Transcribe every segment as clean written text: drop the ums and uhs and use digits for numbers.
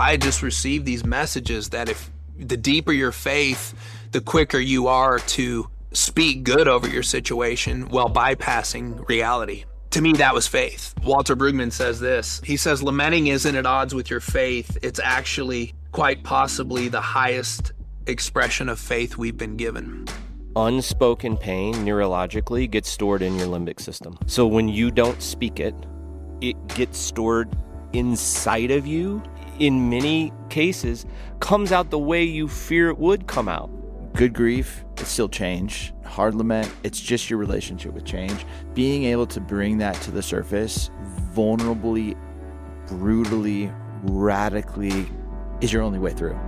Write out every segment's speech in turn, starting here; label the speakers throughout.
Speaker 1: I just received these messages that if the deeper your faith, the quicker you are to speak good over your situation while bypassing reality. To me, that was faith. Walter Bruegman says this. He says, lamenting isn't at odds with your faith. It's actually quite possibly the highest expression of faith we've been given.
Speaker 2: Unspoken pain neurologically gets stored in your limbic system. So when you don't speak it, it gets stored inside of you. In many cases, comes out the way you fear it would come out.
Speaker 3: Good grief, it's still change. Hard lament, it's just your relationship with change. Being able to bring that to the surface vulnerably, brutally, radically is your only way through.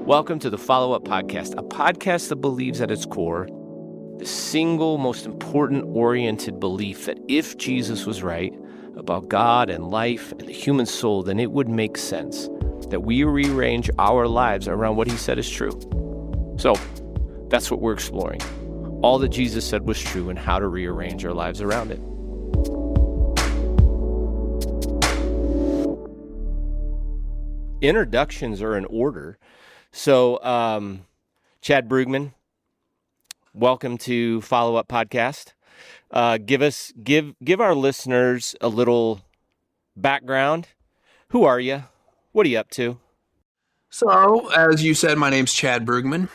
Speaker 2: Welcome to the Follow-Up Podcast, a podcast that believes at its core the single most important oriented belief that if Jesus was right about God and life and the human soul, then it would make sense that we rearrange our lives around what he said is true. So that's what we're exploring. All that Jesus said was true and how to rearrange our lives around it. Introductions are in order. So, Chad Bruegman, welcome to Follow-Up Podcast. Give our listeners a little background. Who are you? What are you up to?
Speaker 1: So, as you said, my name's Chad Bruegman.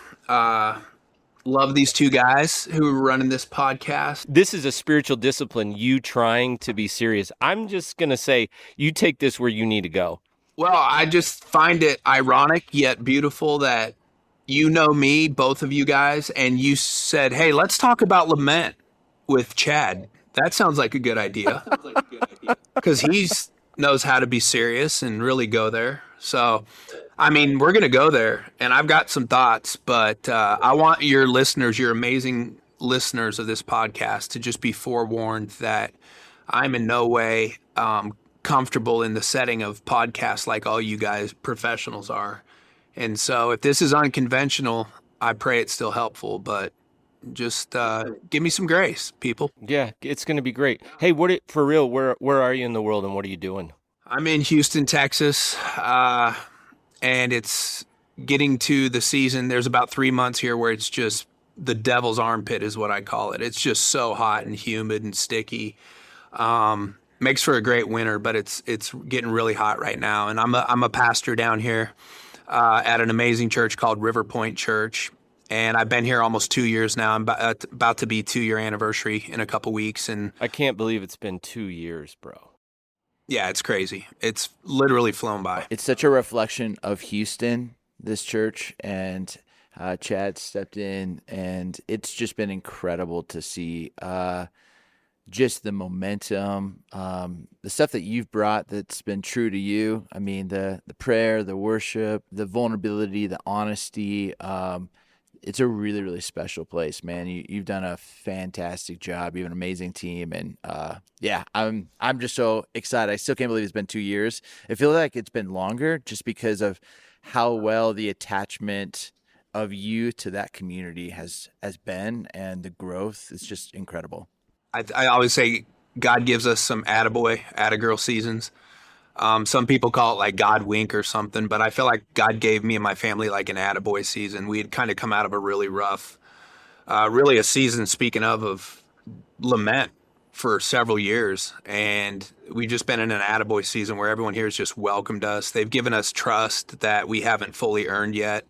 Speaker 1: Love these two guys who are running this podcast.
Speaker 2: This is a spiritual discipline, you trying to be serious. I'm just going to say, you take this where you need to go.
Speaker 1: Well, I just find it ironic yet beautiful that you know me, both of you guys, and you said, hey, let's talk about lament with Chad. That sounds like a good idea. Because he knows how to be serious and really go there. So, I mean, we're going to go there, and I've got some thoughts, but I want your listeners, your amazing listeners of this podcast, to just be forewarned that I'm in no way comfortable in the setting of podcasts like all you guys professionals are. And so if this is unconventional, I pray it's still helpful, but just give me some grace, people.
Speaker 2: Yeah, it's going to be great. Hey, for real, where are you in the world and what are you doing?
Speaker 1: I'm in Houston, Texas, and it's getting to the season. There's about 3 months here where it's just the devil's armpit is what I call it. It's just so hot and humid and sticky. Makes for a great winter, but it's getting really hot right now. And I'm a pastor down here at an amazing church called Pointe Church. And I've been here almost 2 years now. I'm about to be 2-year anniversary in a couple weeks. And
Speaker 2: I can't believe it's been 2 years, bro.
Speaker 1: Yeah, it's crazy. It's literally flown by.
Speaker 3: It's such a reflection of Houston, this church, and Chad stepped in, and it's just been incredible to see just the momentum, the stuff that you've brought that's been true to you. I mean, the prayer, the worship, the vulnerability, the honesty. It's a really, really special place, man. You've done a fantastic job. You have an amazing team. And yeah, I'm just so excited. I still can't believe it's been 2 years. It feels like it's been longer just because of how well the attachment of you to that community has been, and the growth is just incredible.
Speaker 1: I always say God gives us some attaboy, attagirl seasons. Some people call it like God wink or something, but I feel like God gave me and my family like an attaboy season. We had kind of come out of a really rough, really a season, speaking of lament for several years. And we've just been in an attaboy season where everyone here has just welcomed us. They've given us trust that we haven't fully earned yet.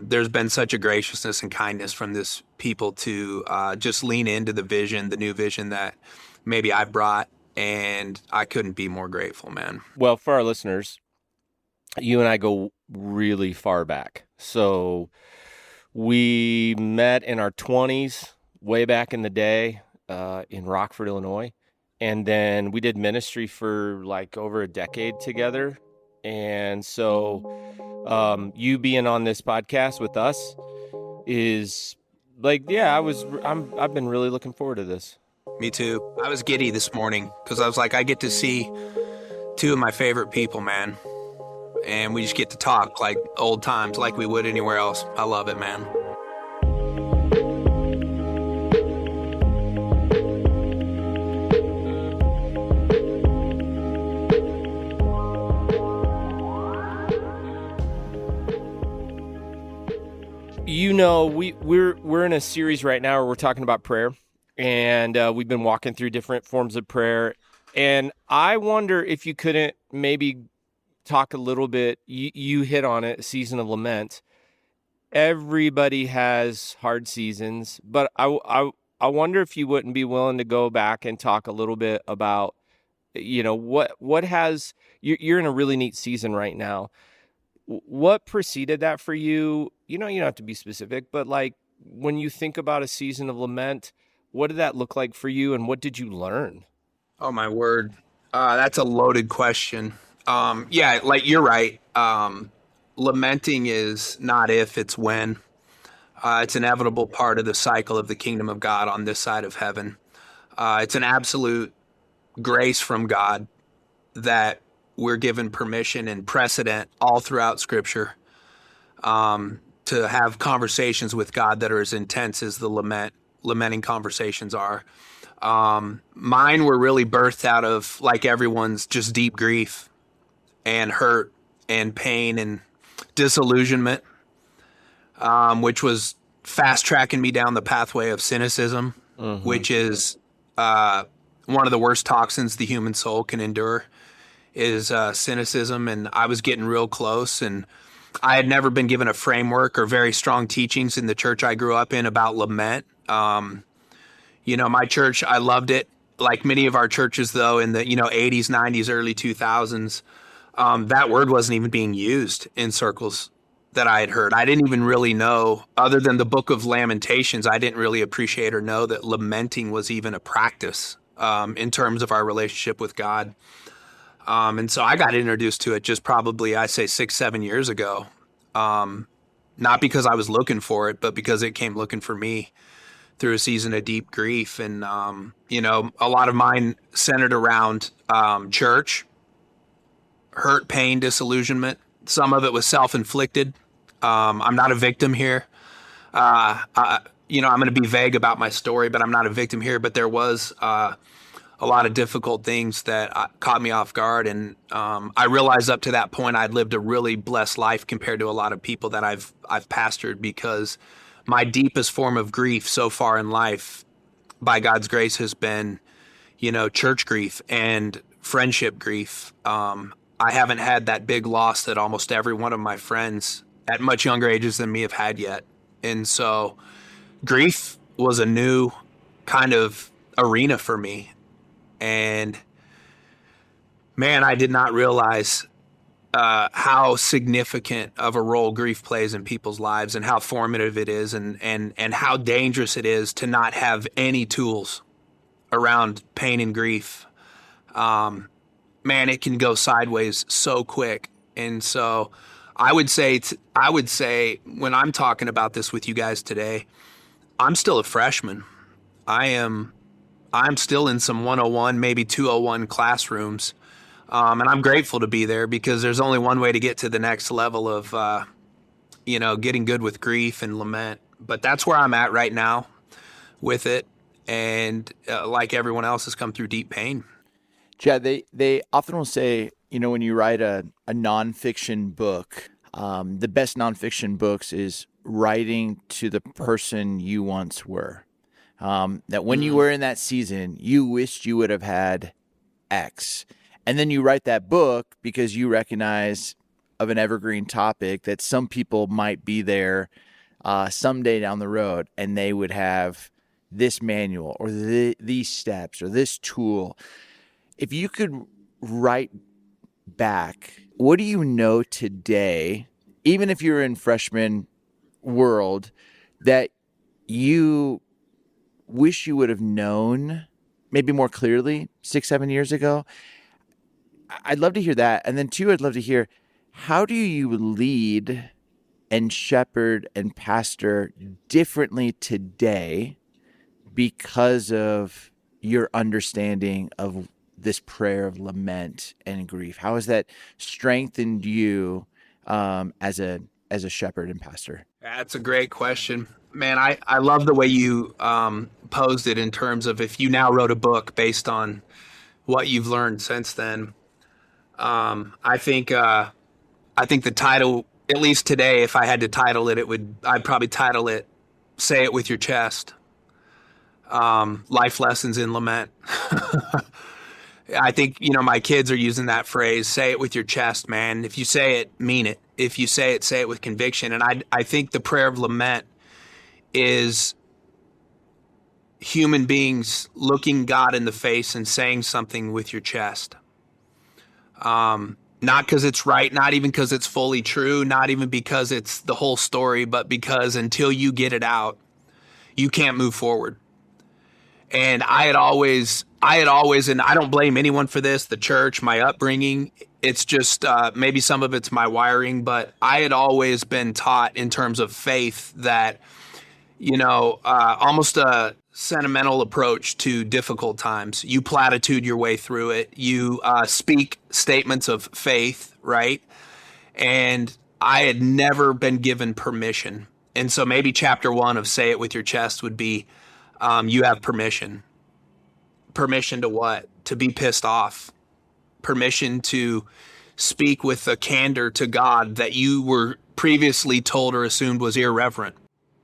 Speaker 1: There's been such a graciousness and kindness from this people to just lean into the vision, the new vision that maybe I brought, and I couldn't be more grateful, man.
Speaker 2: Well, for our listeners, you and I go really far back. So we met in our 20s, way back in the day, in Rockford, Illinois. And then we did ministry for like over a decade together. And so you being on this podcast with us is like, yeah, I've been really looking forward to this.
Speaker 1: Me too. I was giddy this morning because I was like, I get to see two of my favorite people, man. And we just get to talk like old times, like we would anywhere else. I love it, man.
Speaker 2: we're in a series right now where we're talking about prayer, and we've been walking through different forms of prayer. And I wonder if you couldn't maybe talk a little bit. You hit on it, season of lament. Everybody has hard seasons, but I wonder if you wouldn't be willing to go back and talk a little bit about, what has you're in a really neat season right now. What preceded that for you? You don't have to be specific, but like when you think about a season of lament, what did that look like for you, and what did you learn?
Speaker 1: Oh my word. That's a loaded question. Yeah, like you're right. Lamenting is not if, it's when. It's an inevitable part of the cycle of the kingdom of God on this side of heaven. It's an absolute grace from God that we're given permission and precedent all throughout Scripture to have conversations with God that are as intense as the lamenting conversations are. Mine were really birthed out of, like everyone's, just deep grief and hurt and pain and disillusionment, which was fast tracking me down the pathway of cynicism, which is one of the worst toxins the human soul can endure, is cynicism. And I was getting real close, and I had never been given a framework or very strong teachings in the church I grew up in about lament. My church, I loved it. Like many of our churches, though, in the 80s, 90s, early 2000s, that word wasn't even being used in circles that I had heard. I didn't even really know, other than the book of Lamentations, I didn't really appreciate or know that lamenting was even a practice in terms of our relationship with God. And so I got introduced to it just probably, I say 6-7 years ago. Not because I was looking for it, but because it came looking for me through a season of deep grief. And, a lot of mine centered around church, hurt, pain, disillusionment. Some of it was self-inflicted. I'm not a victim here. I'm going to be vague about my story, but I'm not a victim here. But there was a lot of difficult things that caught me off guard. And I realized up to that point I'd lived a really blessed life compared to a lot of people that I've pastored, because my deepest form of grief so far in life, by God's grace, has been, church grief and friendship grief. I haven't had that big loss that almost every one of my friends at much younger ages than me have had yet. And so grief was a new kind of arena for me. And man, I did not realize how significant of a role grief plays in people's lives, and how formative it is, and how dangerous it is to not have any tools around pain and grief. Man, it can go sideways so quick. And so I would say when I'm talking about this with you guys today, I'm still a freshman. I'm still in some 101, maybe 201 classrooms. And I'm grateful to be there, because there's only one way to get to the next level of, getting good with grief and lament. But that's where I'm at right now with it. And like everyone else, has come through deep pain.
Speaker 3: Chad, they often will say, when you write a nonfiction book, the best nonfiction books is writing to the person you once were. That when you were in that season, you wished you would have had X. And then you write that book because you recognize of an evergreen topic that some people might be there someday down the road, and they would have this manual or these steps or this tool. If you could write back, what do you know today, even if you're in freshman world, that you wish you would have known maybe more clearly 6-7 years ago? I'd love to hear that. And then two, I'd love to hear, how do you lead and shepherd and pastor differently today because of your understanding of this prayer of lament and grief? How has that strengthened you as a shepherd and pastor?
Speaker 1: That's a great question. Man, I love the way you posed it in terms of, if you now wrote a book based on what you've learned since then. I think the title at least today, if I had to title it, I'd probably title it "Say It With Your Chest." Life lessons in lament. I think, my kids are using that phrase, say it with your chest, man. If you say it, mean it. If you say it with conviction. And I think the prayer of lament is human beings looking God in the face and saying something with your chest. Not because it's right, not even because it's fully true, not even because it's the whole story, but because until you get it out, you can't move forward. And I had always, and I don't blame anyone for this, the church, my upbringing. It's just maybe some of it's my wiring, but I had always been taught in terms of faith that, almost a sentimental approach to difficult times. You platitude your way through it. You speak statements of faith, right? And I had never been given permission. And so maybe chapter 1 of Say It With Your Chest would be, you have permission. Permission to what? To be pissed off. Permission to speak with a candor to God that you were previously told or assumed was irreverent.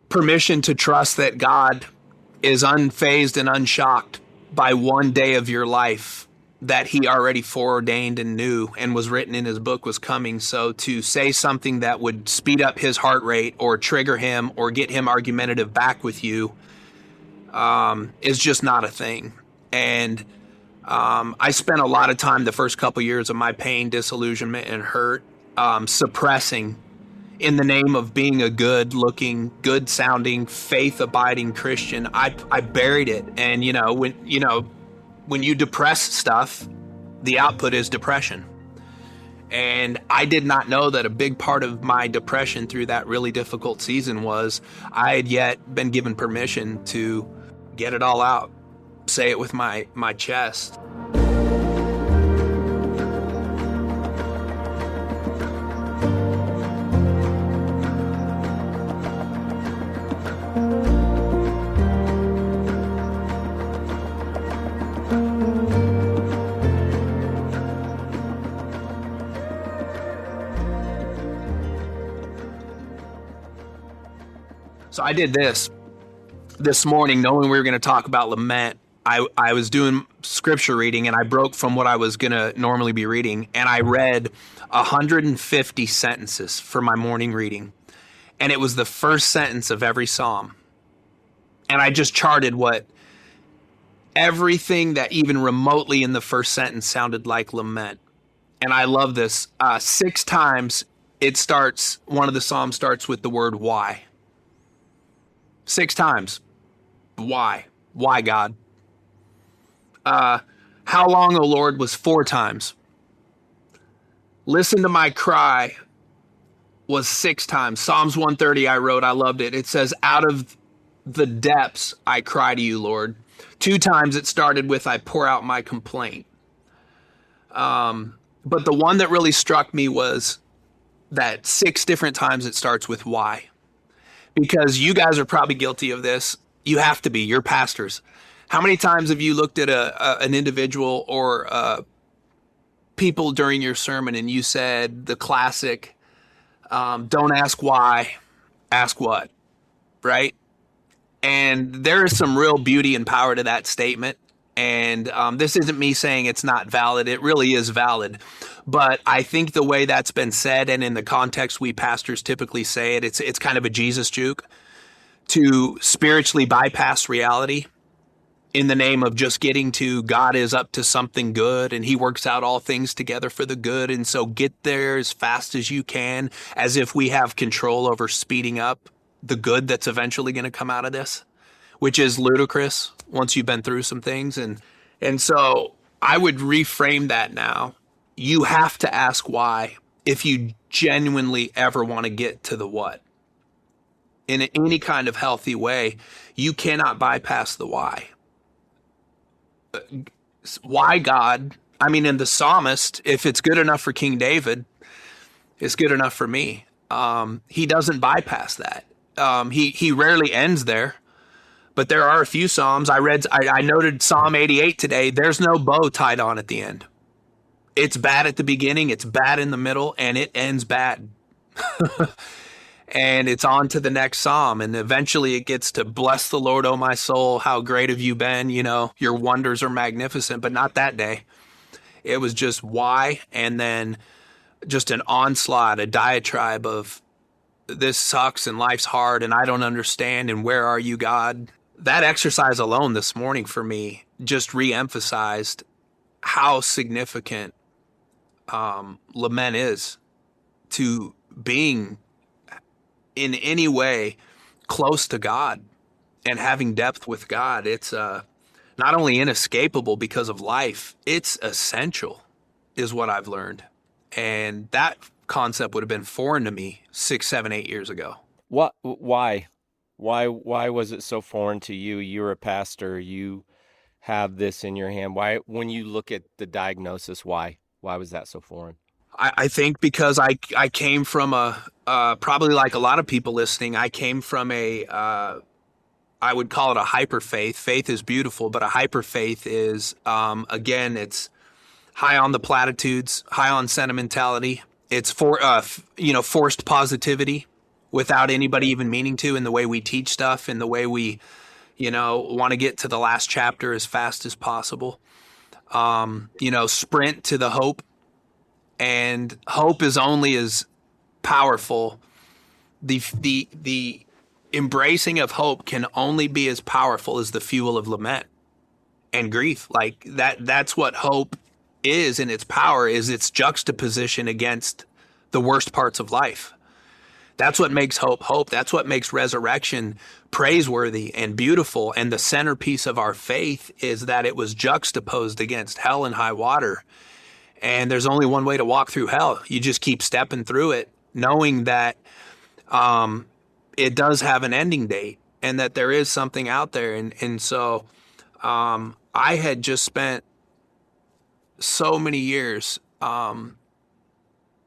Speaker 1: Permission to trust that God is unfazed and unshocked by one day of your life that he already foreordained and knew and was written in his book was coming. So to say something that would speed up his heart rate or trigger him or get him argumentative back with you is just not a thing. And I spent a lot of time the first couple years of my pain, disillusionment, and hurt suppressing in the name of being a good-looking, good-sounding, faith-abiding Christian. I buried it. And, when you depress stuff, the output is depression. And I did not know that a big part of my depression through that really difficult season was I had yet been given permission to get it all out, say it with my chest. So I did this morning, knowing we were going to talk about lament. I was doing scripture reading and I broke from what I was going to normally be reading, and I read 150 sentences for my morning reading. And it was the first sentence of every psalm. And I just charted what everything that even remotely in the first sentence sounded like lament. And I love this. 6 times one of the psalms starts with the word why. 6 times. Why? Why, God? How long, O Lord, was 4 times. Listen to my cry was 6 times. Psalms 130 I wrote, I loved it. It says, out of the depths I cry to you, Lord. 2 times it started with, I pour out my complaint. But the one that really struck me was that 6 different times it starts with why. Because you guys are probably guilty of this. You have to be. You're pastors. How many times have you looked at an individual or people during your sermon and you said the classic, don't ask why, ask what, right? And there is some real beauty and power to that statement. And this isn't me saying it's not valid. It really is valid. But I think the way that's been said, and in the context we pastors typically say it, it's kind of a Jesus juke to spiritually bypass reality in the name of just getting to God is up to something good and he works out all things together for the good. And so get there as fast as you can, as if we have control over speeding up the good that's eventually going to come out of this, which is ludicrous once you've been through some things. And so I would reframe that now. You have to ask why if you genuinely ever want to get to the what. In any kind of healthy way, you cannot bypass the why. Why, God? I mean, in the psalmist, if it's good enough for King David, it's good enough for me. He doesn't bypass that. He rarely ends there. But there are a few psalms. I noted Psalm 88 today. There's no bow tied on at the end. It's bad at the beginning, it's bad in the middle, and it ends bad. And it's on to the next psalm, and eventually it gets to bless the Lord, O my soul, how great have you been, your wonders are magnificent. But not that day. It was just why, and then just an onslaught, a diatribe of this sucks and life's hard and I don't understand and where are you, God? That exercise alone this morning for me just re-emphasized how significant lament is to being in any way close to God and having depth with God. It's not only inescapable because of life, it's essential, is what I've learned. And that concept would have been foreign to me 6, 7, 8 years ago.
Speaker 2: What? Why? Why was it so foreign to you? You're a pastor. You have this in your hand. Why, when you look at the diagnosis, why was that so foreign?
Speaker 1: I think because I came from probably like a lot of people listening, I came from I would call it a hyper faith. Faith is beautiful, but a hyper faith is, again, it's high on the platitudes, high on sentimentality. It's forced positivity without anybody even meaning to, in the way we teach stuff, in the way we, want to get to the last chapter as fast as possible. Sprint to the hope. And hope is only as powerful. The embracing of hope can only be as powerful as the fuel of lament and grief. Like that's what hope is, in its power, is its juxtaposition against the worst parts of life. That's what makes hope hope. That's what makes resurrection praiseworthy and beautiful. And the centerpiece of our faith is that it was juxtaposed against hell and high water. And there's only one way to walk through hell. You just keep stepping through it, knowing that it does have an ending date and that there is something out there. And so I had just spent so many years. And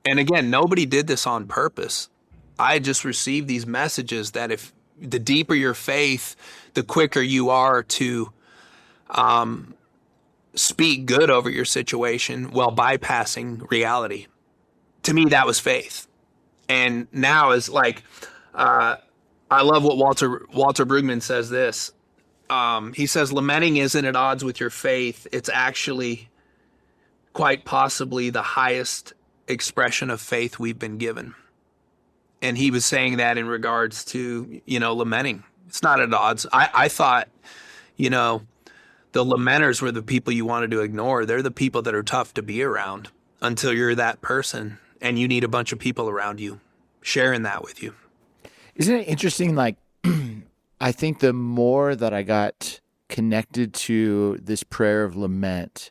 Speaker 1: again, nobody did this on purpose. I just received these messages that if the deeper your faith, the quicker you are to speak good over your situation while bypassing reality. To me, that was faith. And now is like, I love what Walter Bruegman says this. He says, lamenting isn't at odds with your faith. It's actually quite possibly the highest expression of faith we've been given. And he was saying that in regards to, lamenting. It's not at odds. I thought, the lamenters were the people you wanted to ignore. They're the people that are tough to be around until you're that person and you need a bunch of people around you sharing that with you.
Speaker 3: Isn't it interesting? Like, I think the more that I got connected to this prayer of lament,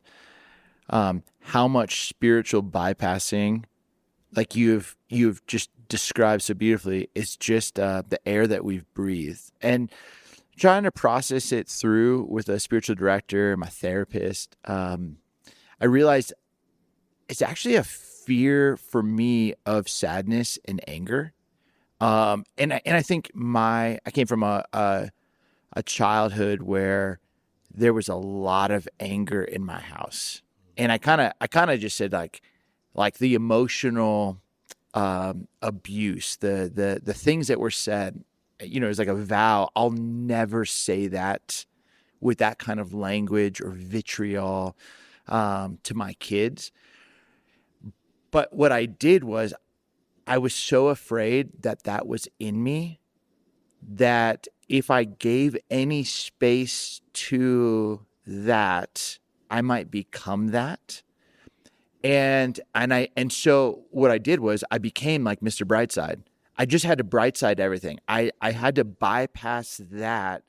Speaker 3: how much spiritual bypassing, like you've just described so beautifully, is just the air that we've breathed. And trying to process it through with a spiritual director, my therapist, I realized it's actually a fear for me of sadness and anger. And I think I came from a childhood where there was a lot of anger in my house, and I kind of just said like the emotional abuse, the things that were said. It was like a vow. I'll never say that with that kind of language or vitriol to my kids. But what I did was I was so afraid that was in me, that if I gave any space to that, I might become that. And so what I did was I became like Mr. Brightside. I just had to brightside everything. I had to bypass that.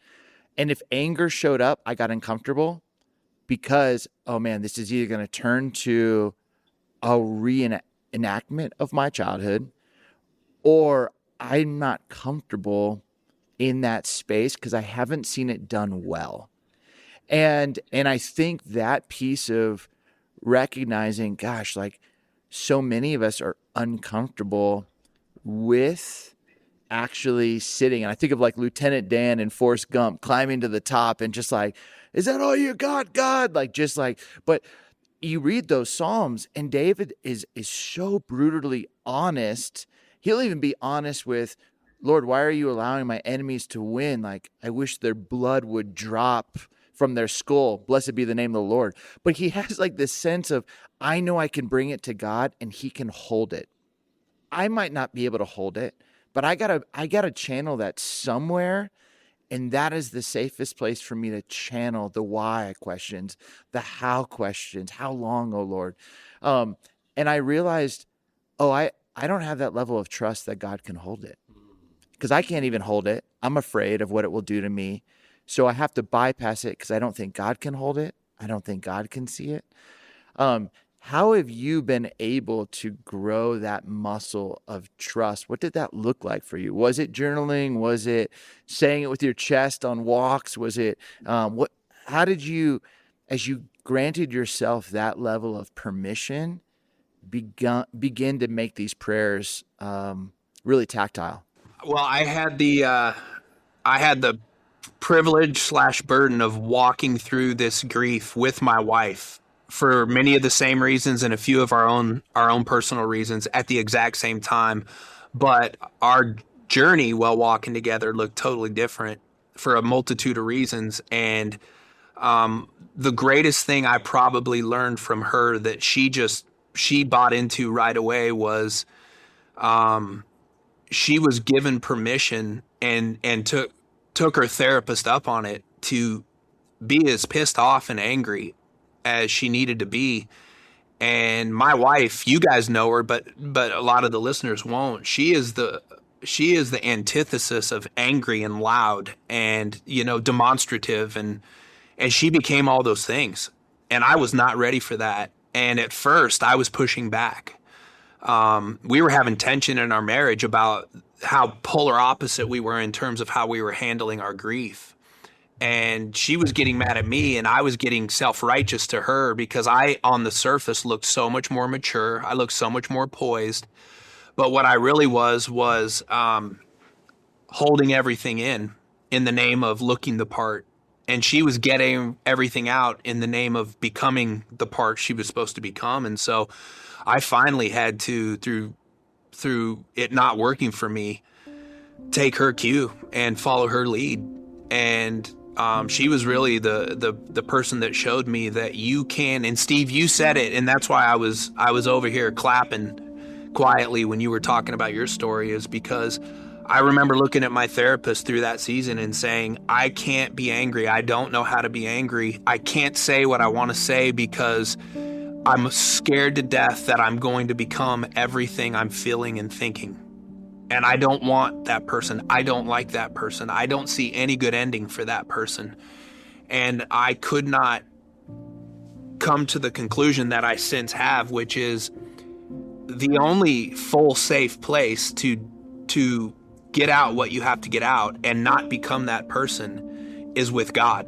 Speaker 3: And if anger showed up, I got uncomfortable because, oh man, this is either going to turn to a reenactment of my childhood, or I'm not comfortable in that space because I haven't seen it done well. And I think that piece of recognizing, gosh, like so many of us are uncomfortable with actually sitting. And I think of like Lieutenant Dan and Forrest Gump climbing to the top and just like, is that all you got, God? Like, just like, but you read those Psalms and David is so brutally honest He'll even be honest with, Lord, why are you allowing my enemies to win? Like, I wish their blood would drop from their skull. Blessed be the name of the Lord. But he has like this sense of, I know I can bring it to God and he can hold it. I might not be able to hold it, but I gotta channel that somewhere. And that is the safest place for me to channel the why questions, the how questions, how long, oh Lord. And I realized, I don't have that level of trust that God can hold it, because I can't even hold it. I'm afraid of what it will do to me. So I have to bypass it because I don't think God can hold it. I don't think God can see it. How have you been able to grow that muscle of trust? What did that look like for you? Was it journaling? Was it saying it with your chest on walks? Was it how did you, as you granted yourself that level of permission, begin to make these prayers really tactile?
Speaker 1: Well, I had the privilege slash burden of walking through this grief with my wife for many of the same reasons and a few of our own personal reasons at the exact same time. But our journey while walking together looked totally different for a multitude of reasons. And the greatest thing I probably learned from her that she bought into right away was she was given permission and took her therapist up on it to be as pissed off and angry as she needed to be. And my wife, you guys know her, but a lot of the listeners won't. She is the antithesis of angry and loud and, demonstrative, and she became all those things. And I was not ready for that. And at first I was pushing back. We were having tension in our marriage about how polar opposite we were in terms of how we were handling our grief. And she was getting mad at me, and I was getting self-righteous to her because I, on the surface, looked so much more mature. I looked so much more poised. But what I really was holding everything in the name of looking the part. And she was getting everything out in the name of becoming the part she was supposed to become. And so I finally had to, through it not working for me, take her cue and follow her lead. And she was really the person that showed me that you can. And Steve, you said it, and that's why I was over here clapping quietly when you were talking about your story, is because I remember looking at my therapist through that season and saying, I can't be angry. I don't know how to be angry. I can't say what I want to say because I'm scared to death that I'm going to become everything I'm feeling and thinking. And I don't want that person. I don't like that person. I don't see any good ending for that person. And I could not come to the conclusion that I since have, which is the only full safe place to get out what you have to get out and not become that person is with God.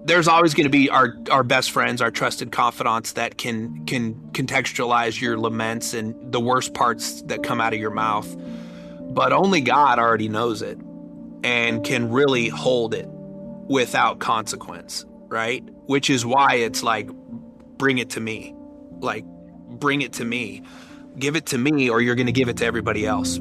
Speaker 1: There's always going to be our best friends, our trusted confidants that can contextualize your laments and the worst parts that come out of your mouth. But only God already knows it and can really hold it without consequence, right? Which is why it's like, bring it to me. Like, bring it to me. Give it to me, or you're going to give it to everybody else.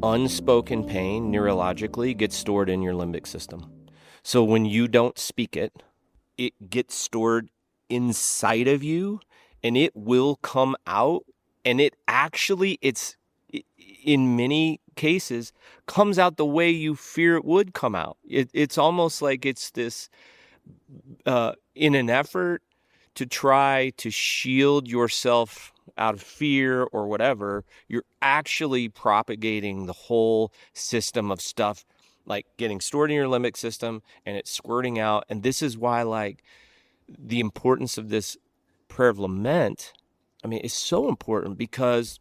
Speaker 2: Unspoken pain neurologically gets stored in your limbic system. So when you don't speak it, it gets stored inside of you and it will come out. And it's in many cases comes out the way you fear it would come out. It's almost like it's this, in an effort to try to shield yourself out of fear or whatever, you're actually propagating the whole system of stuff, like getting stored in your limbic system and it's squirting out. And this is why, like, the importance of this prayer of lament, I mean, is so important because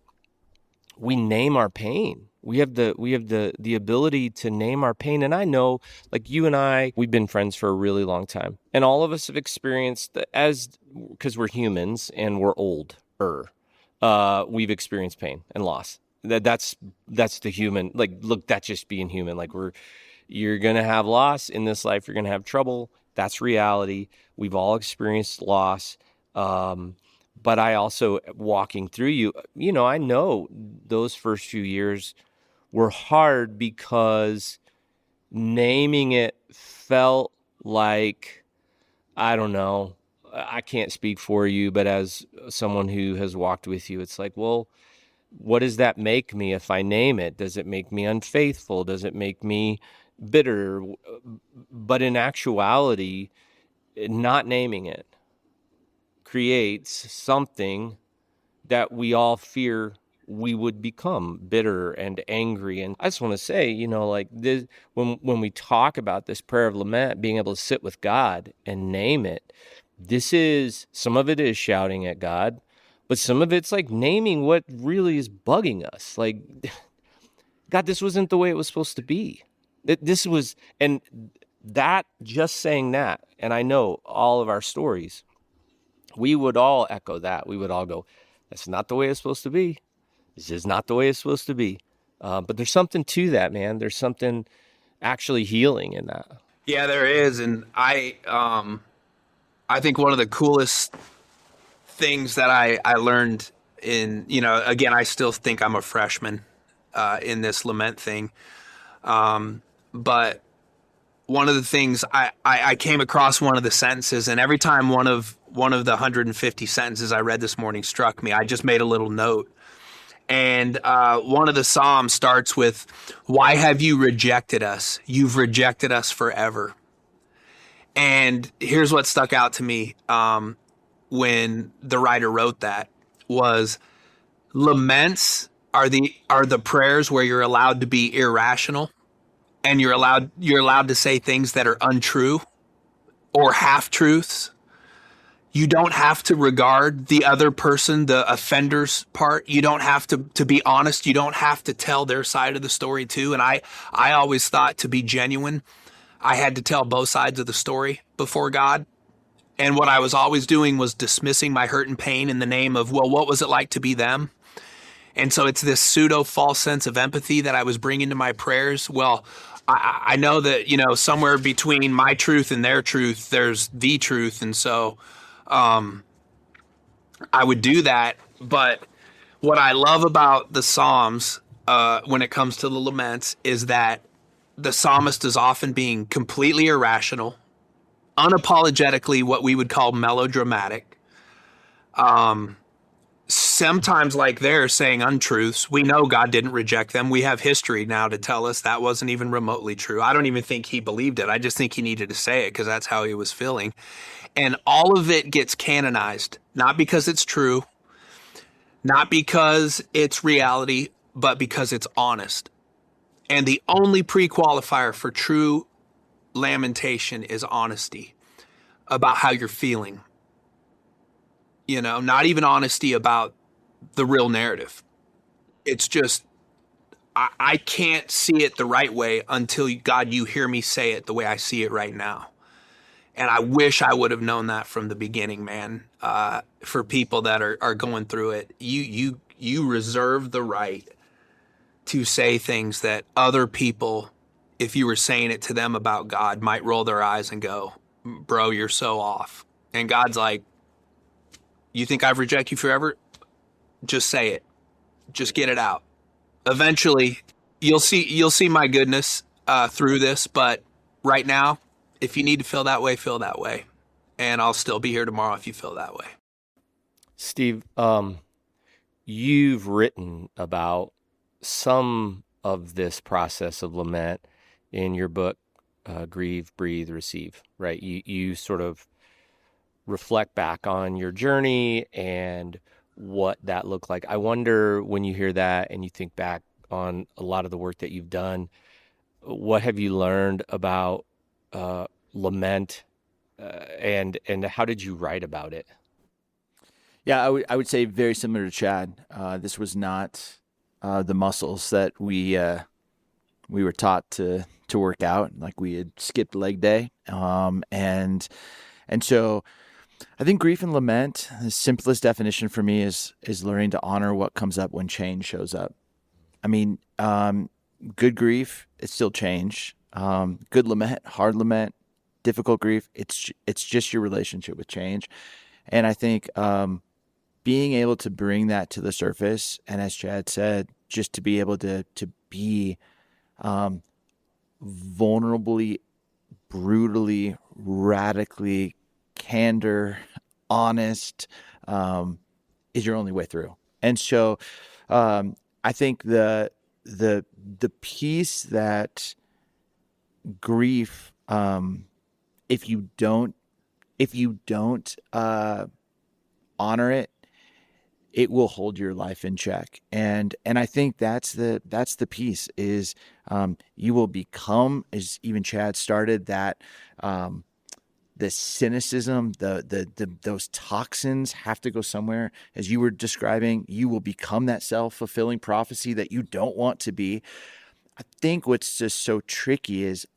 Speaker 2: we name our pain. We have the ability to name our pain. And I know, like you and I, we've been friends for a really long time. And all of us have experienced, because we're humans and we're older, we've experienced pain and loss. That's the human, like, look, that's just being human. Like, you're going to have loss in this life. You're going to have trouble. That's reality. We've all experienced loss. But I also, walking through I know those first few years were hard because naming it felt like, I don't know, I can't speak for you, but as someone who has walked with you, it's like, well, what does that make me if I name it? Does it make me unfaithful? Does it make me bitter? But in actuality, not naming it creates something that we all fear we would become, bitter and angry. And I just want to say, like this, when we talk about this prayer of lament, being able to sit with God and name it, some of it is shouting at God, but some of it's like naming what really is bugging us. Like, God, this wasn't the way it was supposed to be. And that, just saying that, and I know all of our stories, we would all echo that. We would all go, that's not the way it's supposed to be. This is not the way it's supposed to be. But there's something to that, man. There's something actually healing in that.
Speaker 1: Yeah, there is. And I think one of the coolest things that I learned again, I still think I'm a freshman in this lament thing. But one of the things I came across one of the sentences, and every time one of the 150 sentences I read this morning struck me, I just made a little note. And one of the Psalms starts with, "Why have you rejected us? You've rejected us forever." And here's what stuck out to me when the writer wrote that was, laments are the prayers where you're allowed to be irrational, and you're allowed to say things that are untrue or half truths. You don't have to regard the other person, the offender's part. You don't have to be honest. You don't have to tell their side of the story too. And I always thought, to be genuine, I had to tell both sides of the story before God. And what I was always doing was dismissing my hurt and pain in the name of, well, what was it like to be them? And so it's this pseudo false sense of empathy that I was bringing to my prayers. Well, I know that, somewhere between my truth and their truth, there's the truth. And so I would do that. But what I love about the Psalms when it comes to the laments is that the psalmist is often being completely irrational, unapologetically what we would call melodramatic. Sometimes, like they're saying untruths. We know God didn't reject them. We have history now to tell us that wasn't even remotely true. I don't even think he believed it. I just think he needed to say it because that's how he was feeling. And all of it gets canonized, not because it's true, not because it's reality, but because it's honest. And the only pre-qualifier for true lamentation is honesty about how you're feeling. Not even honesty about the real narrative. It's just, I can't see it the right way until, God, you hear me say it the way I see it right now. And I wish I would have known that from the beginning, man. For people that are going through it, you reserve the right to say things that other people, if you were saying it to them about God, might roll their eyes and go, bro, you're so off. And God's like, you think I've rejected you forever? Just say it. Just get it out. Eventually, you'll see my goodness through this. But right now, if you need to feel that way, feel that way. And I'll still be here tomorrow if you feel that way.
Speaker 2: Steve, you've written about some of this process of lament in your book, Grieve, Breathe, Receive, right? You sort of reflect back on your journey and what that looked like. I wonder, when you hear that and you think back on a lot of the work that you've done, what have you learned about lament and how did you write about it?
Speaker 3: Yeah, I would say very similar to Chad. This was not the muscles that we were taught to work out, like we had skipped leg day, and so I think grief and lament, the simplest definition for me is learning to honor what comes up when change shows up. I mean, good grief, it's still change. Good lament, hard lament, difficult grief, it's just your relationship with change. And I think being able to bring that to the surface, and as Chad said, just to be able to be vulnerably, brutally, radically candor, honest, is your only way through. And so I think the piece that grief, if you don't honor it, it will hold your life in check. And I think that's the piece is you will become, as even Chad started, that the cynicism, those toxins have to go somewhere. As you were describing, you will become that self-fulfilling prophecy that you don't want to be. I think what's just so tricky is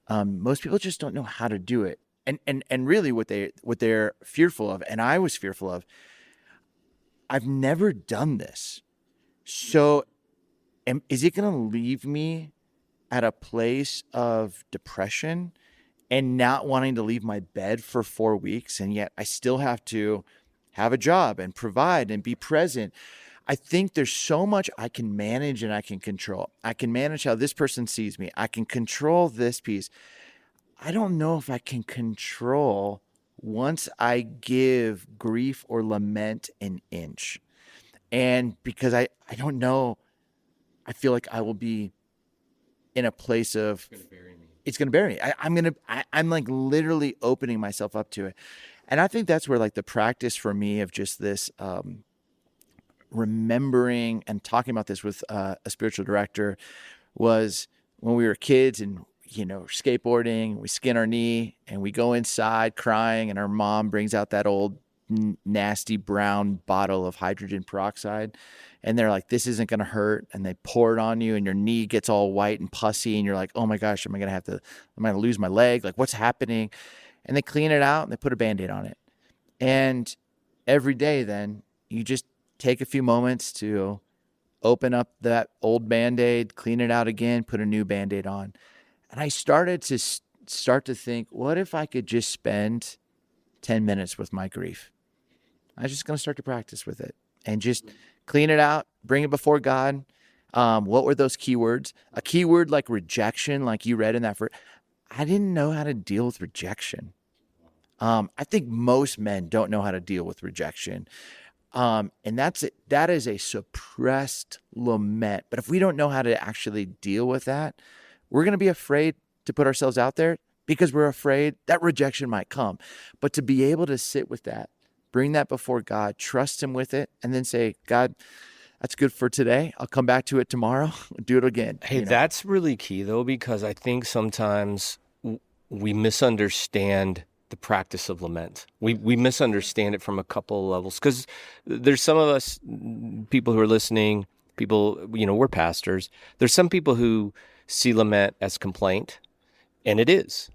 Speaker 3: most people just don't know how to do it. And really what they're fearful of, and I was fearful of, I've never done this. So is it going to leave me at a place of depression and not wanting to leave my bed for 4 weeks, and yet I still have to have a job and provide and be present? I think there's so much I can manage and I can control. I can manage how this person sees me. I can control this piece. I don't know if I can control once I give grief or lament an inch. And because I don't know, I feel like I will be in a place of it's going to bury me. I'm like literally opening myself up to it. And I think that's where like the practice for me of just this remembering and talking about this with a spiritual director was when we were kids and skateboarding, we skin our knee and we go inside crying, and our mom brings out that old nasty brown bottle of hydrogen peroxide, and they're like, this isn't going to hurt, and they pour it on you and your knee gets all white and pussy and you're like, oh my gosh, am I going to lose my leg? Like, what's happening? And they clean it out and they put a Band-Aid on it. And every day then you just take a few moments to open up that old Band-Aid, clean it out again, put a new Band-Aid on. And I started to think, what if I could just spend 10 minutes with my grief? I'm just going to start to practice with it and just clean it out, bring it before God. What were those keywords? A keyword like rejection, like you read in that verse. I didn't know how to deal with rejection. I think most men don't know how to deal with rejection. And that's it. That is a suppressed lament. But if we don't know how to actually deal with that, we're going to be afraid to put ourselves out there because we're afraid that rejection might come. But to be able to sit with that, bring that before God, trust him with it, and then say, God, that's good for today. I'll come back to it tomorrow. Do it again.
Speaker 2: Hey, that's really key, though, because I think sometimes we misunderstand the practice of lament. We misunderstand it from a couple of levels, because there's some of us, people who are listening, people, we're pastors. There's some people who see lament as complaint, and it is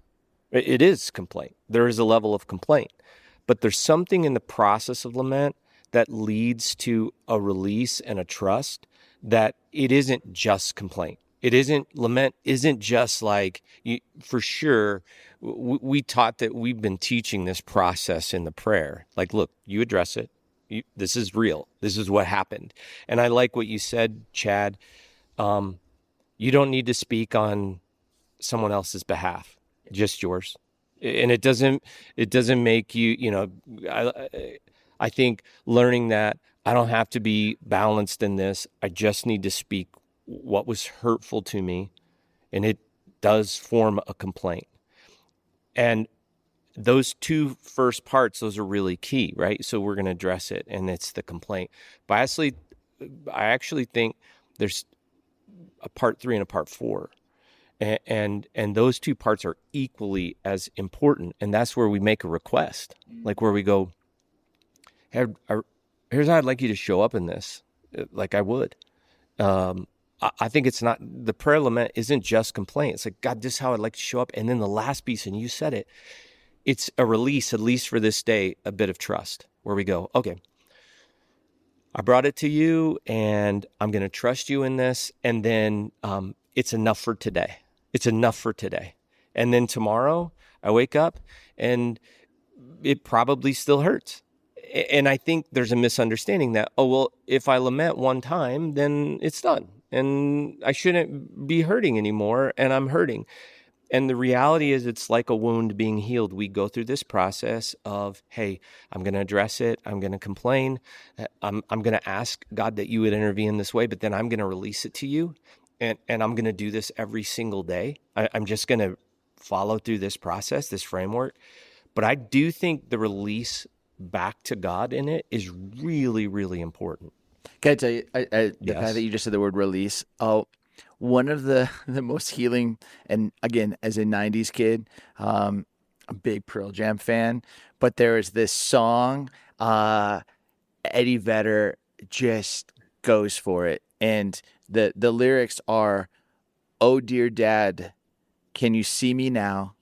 Speaker 2: complaint. There is a level of complaint, but there's something in the process of lament that leads to a release and a trust that it isn't just complaint. Lament isn't just like, for sure, we taught that we've been teaching this process in the prayer. Like, look, you address it. This is real. This is what happened. And I like what you said, Chad. You don't need to speak on someone else's behalf, just yours. And it doesn't make you, I think learning that I don't have to be balanced in this. I just need to speak what was hurtful to me, and it does form a complaint. And those two first parts, those are really key, right? So we're going to address it, and it's the complaint. But I actually think there's a part 3 and a part 4. And those two parts are equally as important. And that's where we make a request, like where we go, here's how I'd like you to show up in this, like I would. I think it's not, the prayer lament isn't just complaint. It's like, God, this is how I'd like to show up. And then the last piece, and you said it, it's a release, at least for this day, a bit of trust, where we go, okay, I brought it to you and I'm going to trust you in this. And then it's enough for today. It's enough for today. And then tomorrow I wake up and it probably still hurts. And I think there's a misunderstanding that, oh, well, if I lament one time, then it's done. And I shouldn't be hurting anymore. And I'm hurting. And the reality is it's like a wound being healed. We go through this process of, hey, I'm going to address it. I'm going to complain. I'm going to ask God that you would intervene this way, but then I'm going to release it to you. And I'm going to do this every single day. I'm just going to follow through this process, this framework. But I do think the release back to God in it is really, really important.
Speaker 3: Can I tell you, the
Speaker 2: Yes.
Speaker 3: fact that you just said the word release, one of the most healing, and again, as a 90s kid, a big Pearl Jam fan, but there is this song, Eddie Vedder just goes for it. And the lyrics are, "Oh, dear dad, can you see me now?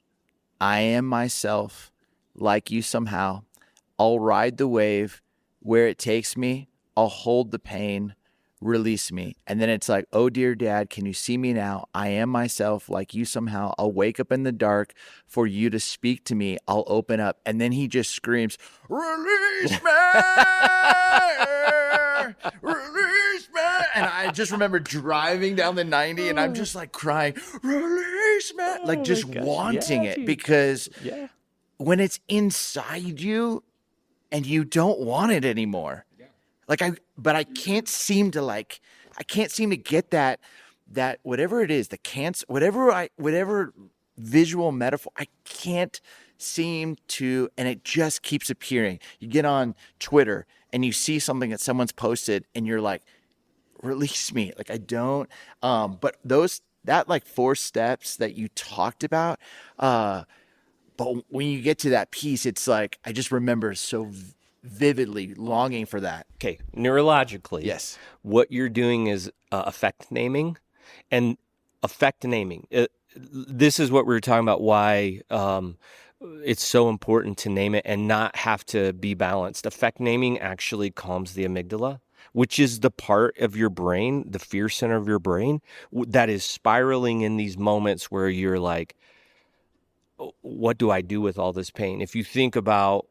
Speaker 3: I am myself, like you somehow. I'll ride the wave where it takes me. I'll hold the pain. Release me." And then it's like, "Oh, dear dad, can you see me now? I am myself, like you somehow. I'll wake up in the dark for you to speak to me. I'll open up." And then he just screams, "Release me! Release me!" And I just remember driving down the 90 and I'm just like crying, "Release me!" Like just wanting it, because when it's inside you and you don't want it anymore. But I can't seem to get that whatever it is, whatever visual metaphor, I can't seem to, and it just keeps appearing. You get on Twitter and you see something that someone's posted and you're like, "Release me." Like I don't, but that like 4 steps that you talked about, but when you get to that piece, it's like, I just remember so vividly longing for that.
Speaker 2: Okay, neurologically,
Speaker 3: Yes.
Speaker 2: what you're doing is affect naming, and affect naming. This is what we were talking about, why it's so important to name it and not have to be balanced. Affect naming actually calms the amygdala, which is the part of your brain, the fear center of your brain, that is spiraling in these moments where you're like, what do I do with all this pain? If you think about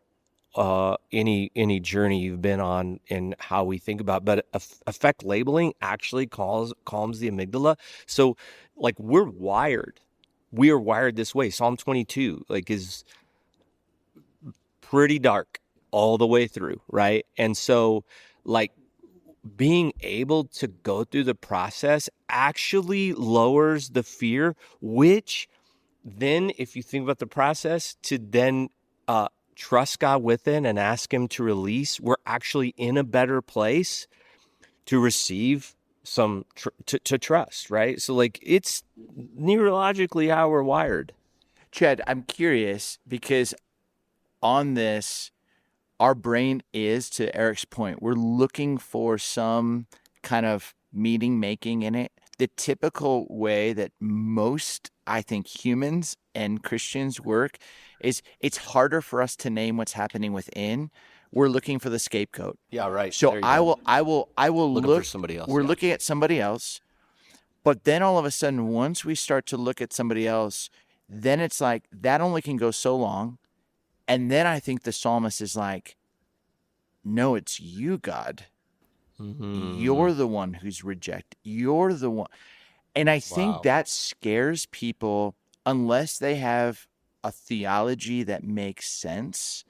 Speaker 2: any journey you've been on and how we think about, but affect labeling actually calms the amygdala. So like we are wired this way. Psalm 22 like is pretty dark all the way through, right? And so like being able to go through the process actually lowers the fear, which then if you think about the process to then trust God with it and ask him to release, we're actually in a better place to receive some to trust, right? So like it's neurologically how we're wired.
Speaker 3: Chad, I'm curious because on this, our brain is, to Eric's point, we're looking for some kind of meaning making in it. The typical way that most, I think, humans and Christians work is it's harder for us to name what's happening within. We're looking for the scapegoat.
Speaker 2: Yeah, right.
Speaker 3: So I will
Speaker 2: Looking
Speaker 3: look
Speaker 2: for somebody else.
Speaker 3: We're
Speaker 2: Yeah.
Speaker 3: looking at somebody else, but then all of a sudden, once we start to look at somebody else, then it's like that only can go so long. And then I think the psalmist is like, "No, it's you, God.
Speaker 2: Mhm.
Speaker 3: You're the one who's rejected. You're the one." And I think
Speaker 2: Wow.
Speaker 3: that scares people unless they have a theology that makes sense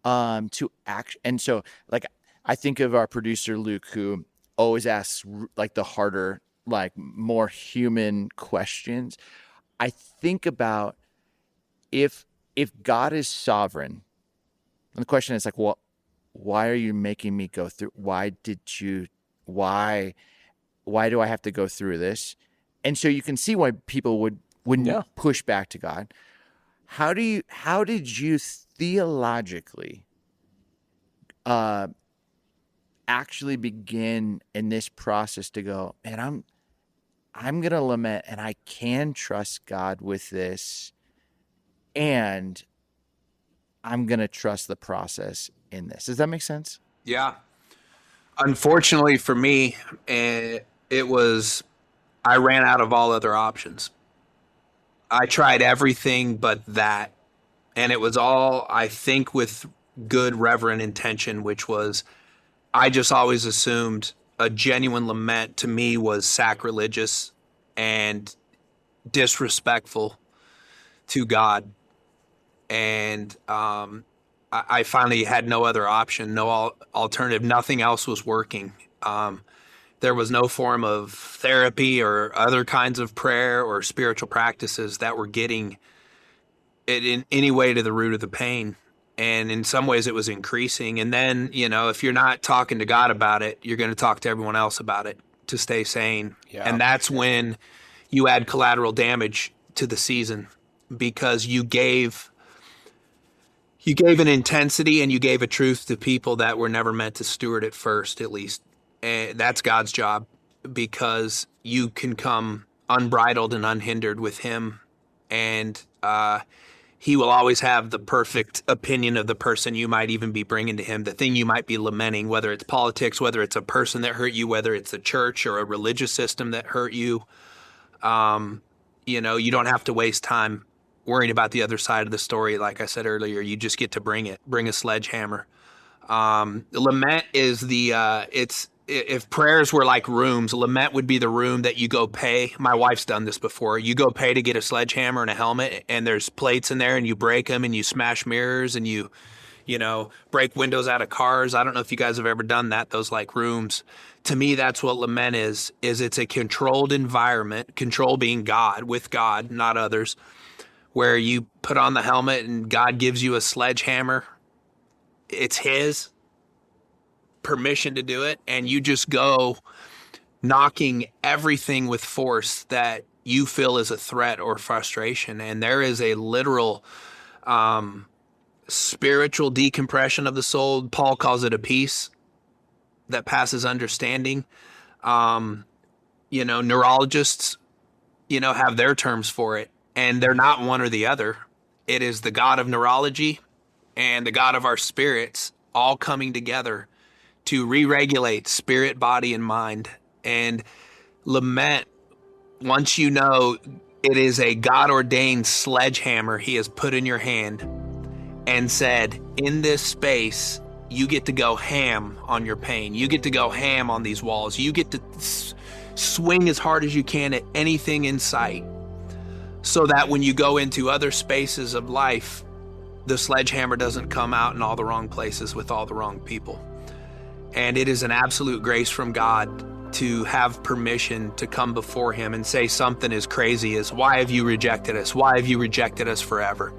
Speaker 3: to act. And so, like, I think of our producer, Luke, who always asks like the harder, like more human questions. I think about if God is sovereign, and the question is like, well, why are you making me go through? Why do I have to go through this? And so you can see why people wouldn't
Speaker 2: Yeah.
Speaker 3: push back to God. How did you theologically actually begin in this process to go, man, I'm going to lament, and I can trust God with this, and I'm going to trust the process in this. Does that make sense?
Speaker 1: Yeah. Unfortunately for me, I ran out of all other options. I tried everything but that. And it was all, I think, with good reverent intention, which was I just always assumed a genuine lament to me was sacrilegious and disrespectful to God. And I finally had no other option, no alternative. Nothing else was working. There was no form of therapy or other kinds of prayer or spiritual practices that were getting it in any way to the root of the pain. And in some ways it was increasing. And then, if you're not talking to God about it, you're going to talk to everyone else about it to stay sane.
Speaker 2: Yeah.
Speaker 1: And that's when you add collateral damage to the season, because you gave an intensity and you gave a truth to people that were never meant to steward it first, at least. And that's God's job, because you can come unbridled and unhindered with him. And he will always have the perfect opinion of the person you might even be bringing to him, the thing you might be lamenting, whether it's politics, whether it's a person that hurt you, whether it's a church or a religious system that hurt you. You don't have to waste time worrying about the other side of the story. Like I said earlier, you just get to bring a sledgehammer. Lament is if prayers were like rooms, lament would be the room that you go pay. My wife's done this before. You go pay to get a sledgehammer and a helmet, and there's plates in there, and you break them, and you smash mirrors, and you break windows out of cars. I don't know if you guys have ever done that, those like rooms. To me, that's what lament is it's a controlled environment, control being God, with God, not others, where you put on the helmet and God gives you a sledgehammer. It's his permission to do it, and you just go knocking everything with force that you feel is a threat or frustration. And there is a literal spiritual decompression of the soul. Paul calls it a peace that passes understanding. Neurologists have their terms for it, and they're not one or the other. It is the God of neurology and the God of our spirits all coming together to re-regulate spirit, body, and mind. And lament, once you know it is a God-ordained sledgehammer he has put in your hand and said, in this space, you get to go ham on your pain. You get to go ham on these walls. You get to swing as hard as you can at anything in sight, so that when you go into other spaces of life, the sledgehammer doesn't come out in all the wrong places with all the wrong people. And it is an absolute grace from God to have permission to come before him and say something as crazy as, why have you rejected us? Why have you rejected us forever?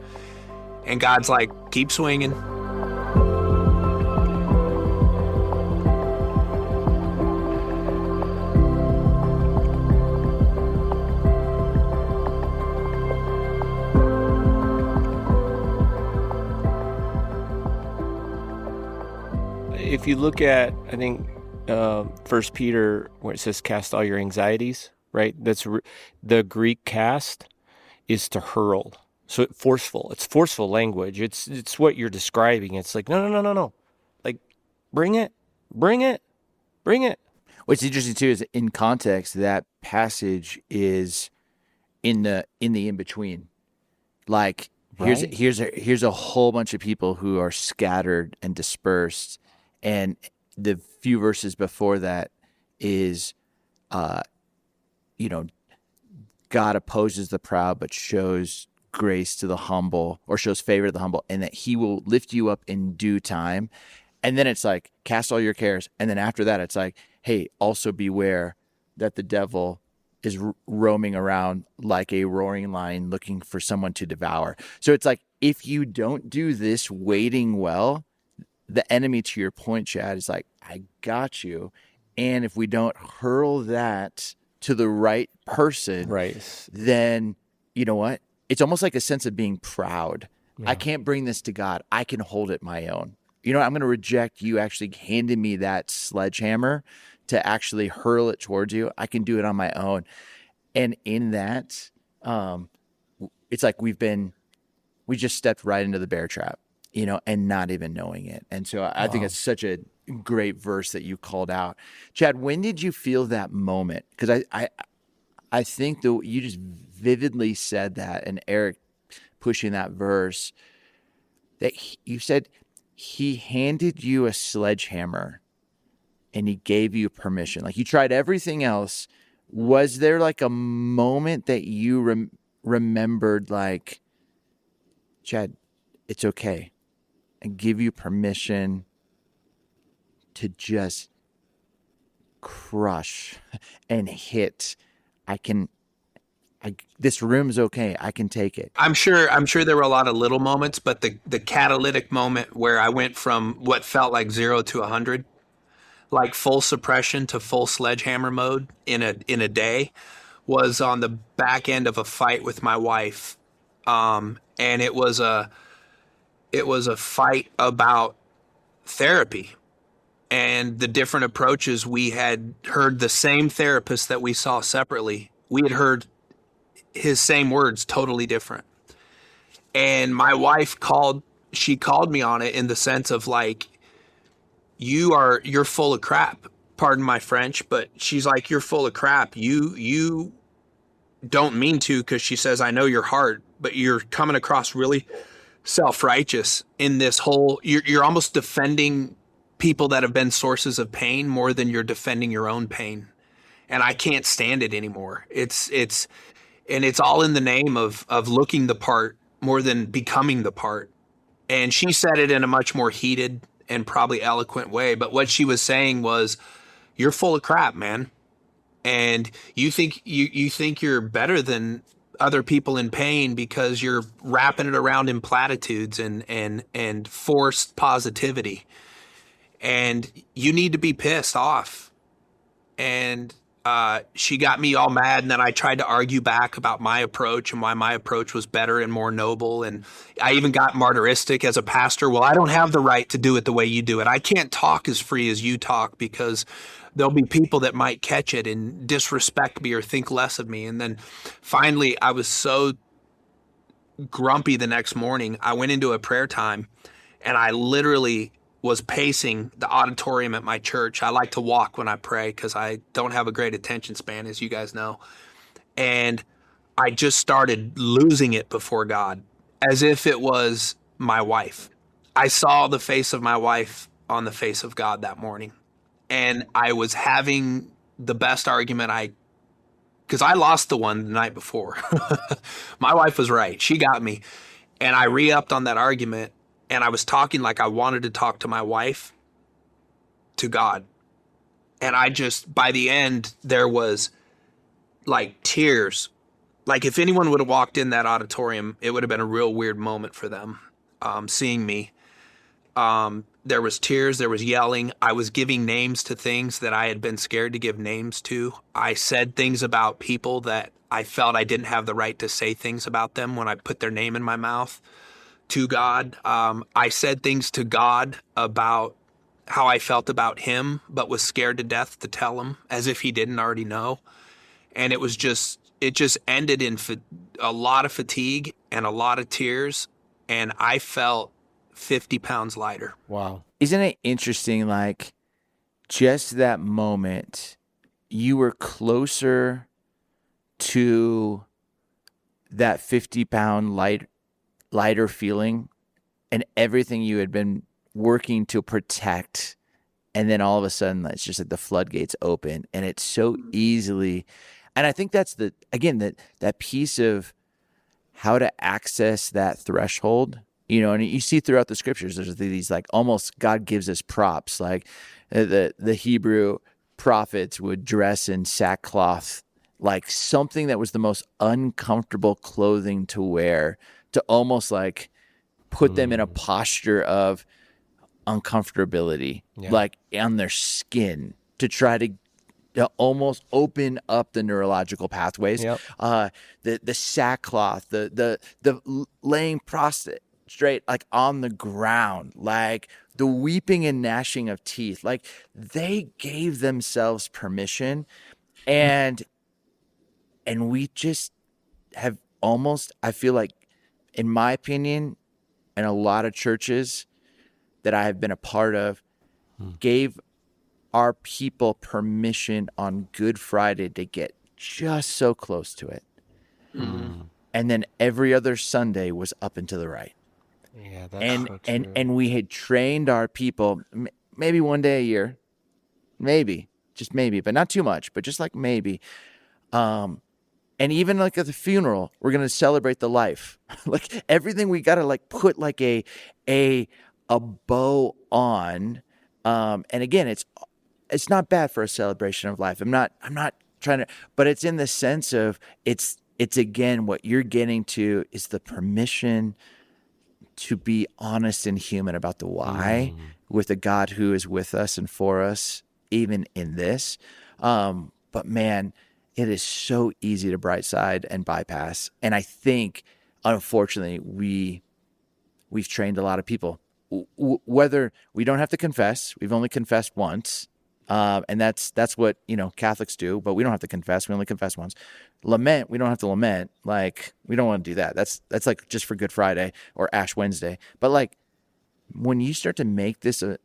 Speaker 1: And God's like, keep swinging.
Speaker 2: If you look at, I think, 1 Peter, where it says cast all your anxieties, right? That's the Greek cast is to hurl. So it's forceful language. It's what you're describing. It's like, no. Like, bring it.
Speaker 3: What's interesting too is in context, that passage is in the in-between. Like,
Speaker 2: Right.
Speaker 3: here's a whole bunch of people who are scattered and dispersed. And the few verses before that is, God opposes the proud, but shows grace to the humble, or shows favor to the humble, and that he will lift you up in due time. And then it's like, cast all your cares. And then after that, it's like, hey, also beware that the devil is roaming around like a roaring lion looking for someone to devour. So it's like, if you don't do this waiting well, the enemy, to your point, Chad, is like, I got you. And if we don't hurl that to the right person,
Speaker 2: Right.
Speaker 3: then you know what? It's almost like a sense of being proud.
Speaker 2: Yeah.
Speaker 3: I can't bring this to God. I can hold it my own. You know, I'm going to reject you actually handing me that sledgehammer to actually hurl it towards you. I can do it on my own. And in that, it's like we just stepped right into the bear trap, you know, and not even knowing it. And so I think it's such a great verse that you called out. Chad, when did you feel that moment? Because I think that you just vividly said that, and Eric pushing that verse, that you said he handed you a sledgehammer and he gave you permission. Like, you tried everything else. Was there like a moment that you remembered, like, Chad, it's okay, and give you permission to just crush and hit? This room's okay. I can take it.
Speaker 1: I'm sure there were a lot of little moments, but the catalytic moment where I went from what felt like 0 to 100, like full suppression to full sledgehammer mode in a day, was on the back end of a fight with my wife. And it was a fight about therapy and the different approaches. We had heard the same therapist that we saw separately. We had heard his same words, totally different. And my wife called me on it in the sense of like, you're full of crap. Pardon my French, but she's like, you're full of crap. You don't mean to, because she says, I know your heart, but you're coming across really self-righteous in this whole, you're almost defending people that have been sources of pain more than you're defending your own pain. And I can't stand it anymore. And it's all in the name of looking the part more than becoming the part. And she said it in a much more heated and probably eloquent way. But what she was saying was, you're full of crap, man. And you think you're better than other people in pain because you're wrapping it around in platitudes and forced positivity. And you need to be pissed off. And she got me all mad, and then I tried to argue back about my approach and why my approach was better and more noble. And I even got martyristic as a pastor. Well, I don't have the right to do it the way you do it. I can't talk as free as you talk because there'll be people that might catch it and disrespect me or think less of me. And then finally, I was so grumpy the next morning, I went into a prayer time, and I literally was pacing the auditorium at my church. I like to walk when I pray because I don't have a great attention span, as you guys know. And I just started losing it before God, as if it was my wife. I saw the face of my wife on the face of God that morning. And I was having the best argument because I lost the one the night before. My wife was right. She got me. And I re-upped on that argument. And I was talking like I wanted to talk to my wife, to God. And by the end, there was like tears. Like if anyone would have walked in that auditorium, it would have been a real weird moment for them, seeing me. There was tears, there was yelling. I was giving names to things that I had been scared to give names to. I said things about people that I felt I didn't have the right to say things about them when I put their name in my mouth. To God. I said things to God about how I felt about him, but was scared to death to tell him, as if he didn't already know. And it just ended in a lot of fatigue and a lot of tears. And I felt 50 pounds lighter.
Speaker 2: Wow.
Speaker 3: Isn't it interesting? Like, just that moment, you were closer to that 50-pound lighter feeling and everything you had been working to protect, and then all of a sudden it's just like the floodgates open, and it's so easily. And I think that's that piece of how to access that threshold, you know. And you see throughout the scriptures, there's these like almost God gives us props, like the Hebrew prophets would dress in sackcloth, like something that was the most uncomfortable clothing to wear, to almost like put them in a posture of uncomfortability, like on their skin, to try to almost open up the neurological pathways. The sackcloth, the laying straight, like on the ground, like the weeping and gnashing of teeth. Like they gave themselves permission, and we just have almost, I feel like, in my opinion, and a lot of churches that I have been a part of, gave our people permission on Good Friday to get just so close to it. And then every other Sunday was up and to the right.
Speaker 2: Yeah, that's so true.
Speaker 3: And we had trained our people, maybe one day a year, maybe, just maybe, but not too much, but just like maybe. And even like at the funeral, we're going to celebrate the life. Like everything we got to like put like a bow on. And again, it's not bad for a celebration of life. I'm not trying to, but it's in the sense of it's again, what you're getting to is the permission to be honest and human about the why with a God who is with us and for us, even in this. But man, it is so easy to bright side and bypass. And I think, unfortunately, we've trained a lot of people. Whether we don't have to confess, we've only confessed once. And that's what, Catholics do, but we don't have to confess. We only confess once. Lament, we don't have to lament. Like, we don't want to do that. That's like just for Good Friday or Ash Wednesday. But like, when you start to make this a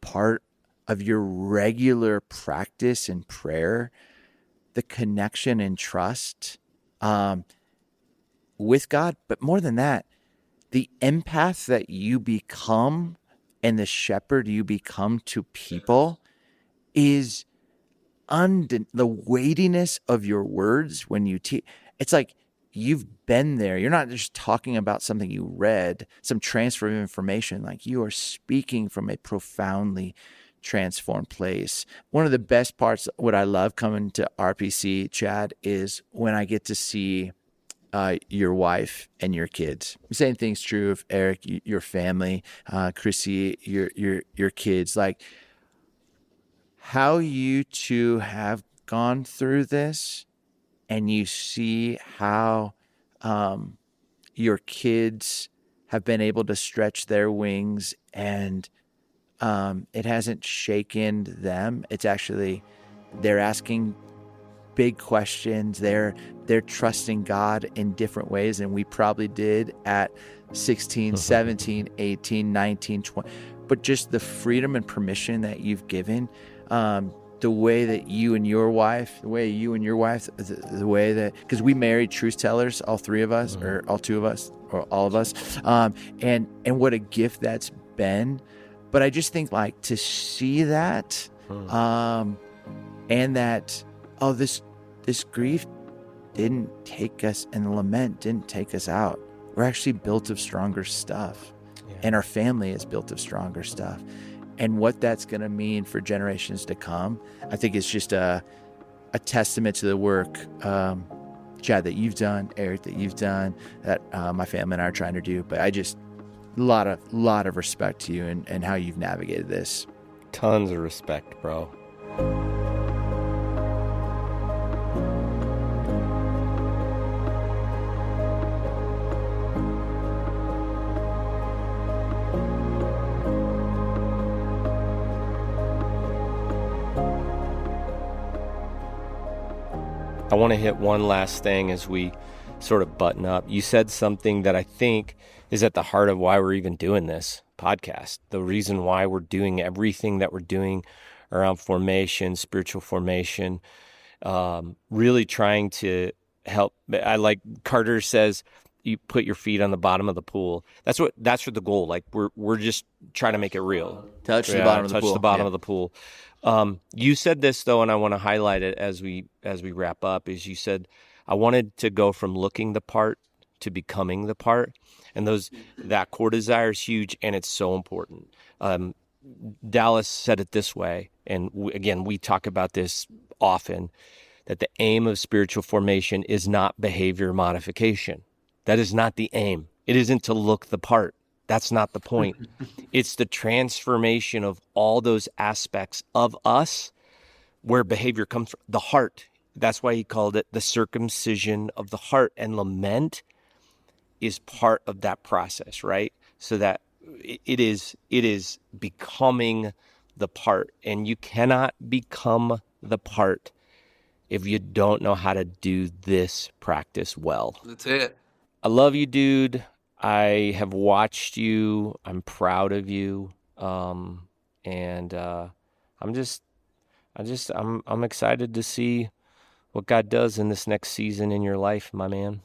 Speaker 3: part of your regular practice in prayer, the connection and trust with God, but more than that, the empath that you become and the shepherd you become to people is the weightiness of your words when you teach. It's like you've been there. You're not just talking about something you read, some transfer of information. Like you are speaking from a profoundly transformed place. One of the best parts, what I love coming to RPC, Chad, is when I get to see your wife and your kids. The same thing's true of Eric, your family, Chrissy, your kids. Like how you two have gone through this, and you see how your kids have been able to stretch their wings, and it hasn't shaken them. It's actually, they're asking big questions. They're trusting God in different ways than we probably did at 16, 17, 18, 19, 20. But just the freedom and permission that you've given, the way that you and your wife, the way that, because we married truth tellers, all three of us, or all two of us, or all of us, and what a gift that's been. But I just think, like, to see that, and that, this grief didn't take us, and the lament didn't take us out. We're actually built of stronger stuff, and our family is built of stronger stuff. And what that's going to mean for generations to come, I think it's just a testament to the work, Chad, that you've done, Eric, that you've done, that my family and I are trying to do. But I just, a lot of respect to you and how you've navigated this.
Speaker 2: Tons of respect, bro. I want to hit one last thing as we sort of button up. You said something that I think is at the heart of why we're even doing this podcast. The reason why we're doing everything that we're doing around formation, spiritual formation, really trying to help. I like Carter says, you put your feet on the bottom of the pool. That's what the goal. Like we're just trying to make it real.
Speaker 3: Touch the bottom of the pool.
Speaker 2: You said this though, and I want to highlight it as we wrap up. Is you said, I wanted to go from looking the part to becoming the part, and that core desire is huge, and it's so important. Dallas said it this way, and we talk about this often, that the aim of spiritual formation is not behavior modification. That is not the aim. It isn't to look the part. That's not the point. It's the transformation of all those aspects of us where behavior comes from. The heart. That's why he called it the circumcision of the heart. And lament is part of that process, right? So that it is becoming the part, and you cannot become the part if you don't know how to do this practice well.
Speaker 1: That's it.
Speaker 2: I love you, dude. I have watched you. I'm proud of you. And I'm excited to see what God does in this next season in your life, my man.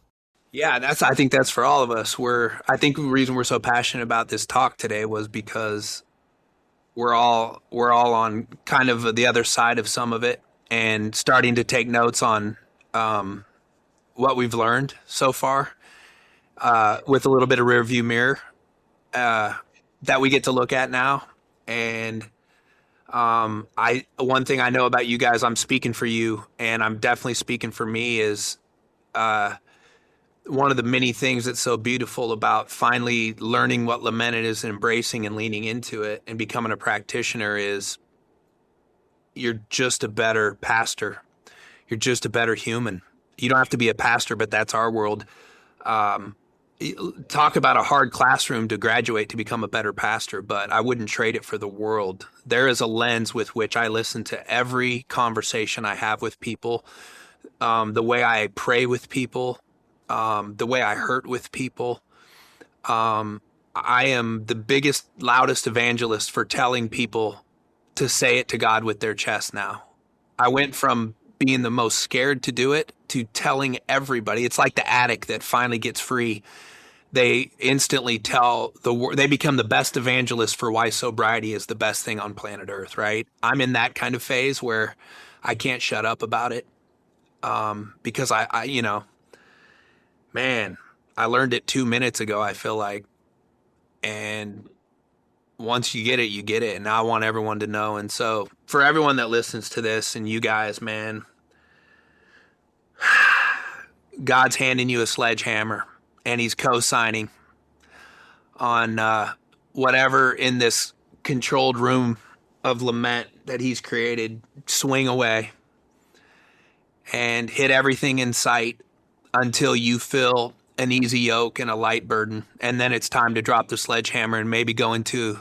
Speaker 1: Yeah, I think that's for all of us. I think the reason we're so passionate about this talk today was because we're all on kind of the other side of some of it and starting to take notes on what we've learned so far with a little bit of rear view mirror that we get to look at now. And one thing I know about you guys, I'm speaking for you, and I'm definitely speaking for me, is one of the many things that's so beautiful about finally learning what lament is, embracing and leaning into it and becoming a practitioner is you're just a better pastor. You're just a better human. You don't have to be a pastor, but that's our world. Talk about a hard classroom to graduate to become a better pastor, but I wouldn't trade it for the world. There is a lens with which I listen to every conversation I have with people, the way I pray with people, the way I hurt with people. I am the biggest, loudest evangelist for telling people to say it to God with their chest now. I went from being the most scared to do it to telling everybody. It's like the addict that finally gets free. They instantly tell they become the best evangelist for why sobriety is the best thing on planet Earth, right? I'm in that kind of phase where I can't shut up about it. Because I man, I learned it 2 minutes ago, I feel like. And once you get it, you get it. And now I want everyone to know. And so for everyone that listens to this and you guys, man, God's handing you a sledgehammer and he's co-signing on whatever in this controlled room of lament that he's created. Swing away and hit everything in sight until you feel an easy yoke and a light burden. And then it's time to drop the sledgehammer and maybe go into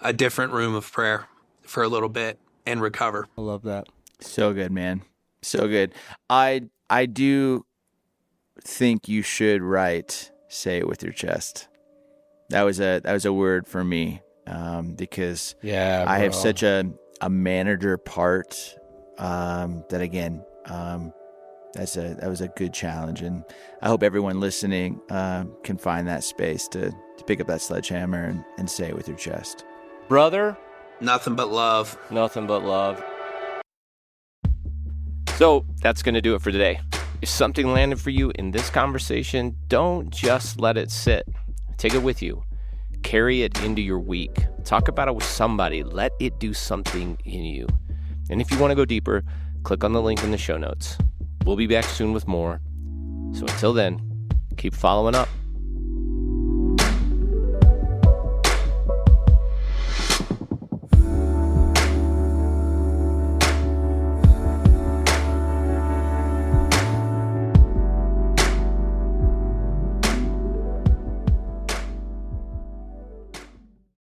Speaker 1: a different room of prayer for a little bit and recover.
Speaker 2: I love that.
Speaker 3: So good, man. So good. I do think you should write "Say It With Your Chest." That was a word for me because I have such a manager part that again that was a good challenge, and I hope everyone listening can find that space to pick up that sledgehammer and say it with your chest.
Speaker 2: Brother,
Speaker 1: nothing but love.
Speaker 2: Nothing but love. So that's going to do it for today. If something landed for you in this conversation, don't just let it sit. Take it with you. Carry it into your week. Talk about it with somebody. Let it do something in you. And if you want to go deeper, click on the link in the show notes. We'll be back soon with more. So until then, keep following up.